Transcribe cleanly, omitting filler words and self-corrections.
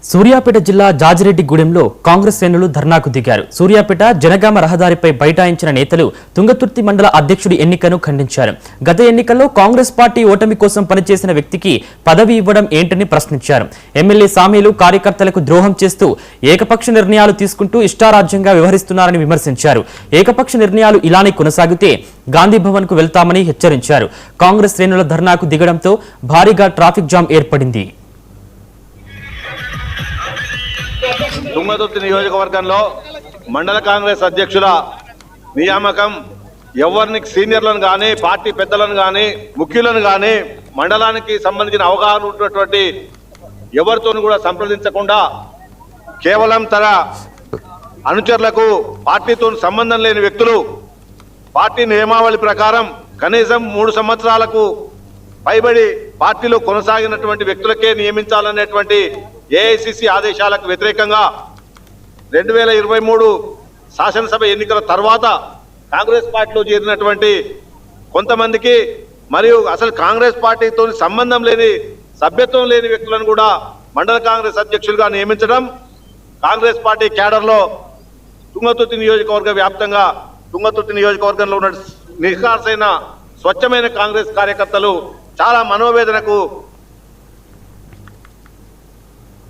సూర్యాపేట జిల్లా జాజిరెడ్డిగూడెంలో కాంగ్రెస్ శ్రేణులు ధర్నాకు దిగారు. సూర్యాపేట జనగామ రహదారిపై బైఠాయించిన నేతలు తుంగతుర్తి మండల అధ్యక్షుడి ఎన్నికను ఖండించారు. గత ఎన్నికల్లో కాంగ్రెస్ పార్టీ ఓటమి కోసం పనిచేసిన వ్యక్తికి పదవి ఇవ్వడం ఏంటని ప్రశ్నించారు. ఎమ్మెల్యే సామీలు కార్యకర్తలకు ద్రోహం చేస్తూ ఏకపక్ష నిర్ణయాలు తీసుకుంటూ ఇష్టారాజ్యంగా వ్యవహరిస్తున్నారని విమర్శించారు. ఏకపక్ష నిర్ణయాలు ఇలానే కొనసాగితే గాంధీ భవన్ కు వెళ్తామని హెచ్చరించారు. కాంగ్రెస్ శ్రేణుల ధర్నాకు దిగడంతో భారీగా ట్రాఫిక్ జామ్ ఏర్పడింది. తుంగతుర్తి నియోజకవర్గంలో మండల కాంగ్రెస్ అధ్యక్షుల నియామకం ఎవరిని సీనియర్లను కానీ పార్టీ పెద్దలను కానీ ముఖ్యులను కానీ మండలానికి సంబంధించిన అవగాహన ఉన్నటువంటి ఎవరితోనూ కూడా సంప్రదించకుండా కేవలం తన అనుచరులకు పార్టీతో సంబంధం లేని వ్యక్తులు పార్టీ నియమావళి ప్రకారం కనీసం 3 సంవత్సరాలకు పైబడి పార్టీలో కొనసాగినటువంటి వ్యక్తులకే నియమించాలనేటువంటి ఏఐసిసి ఆదేశాలకు వ్యతిరేకంగా 2023 శాసనసభ ఎన్నికల తర్వాత కాంగ్రెస్ పార్టీలో చేరినటువంటి కొంతమందికి మరియు అసలు కాంగ్రెస్ పార్టీతో సంబంధం లేని సభ్యత్వం లేని వ్యక్తులను కూడా మండల కాంగ్రెస్ అధ్యక్షులుగా నియమించడం కాంగ్రెస్ పార్టీ క్యాడర్లో తుంగతుర్తి నియోజకవర్గ వ్యాప్తంగా తుంగతుర్తి నియోజకవర్గంలో ఉన్న నిఖార్సైన స్వచ్ఛమైన కాంగ్రెస్ కార్యకర్తలు చాలా మనోవేదనకు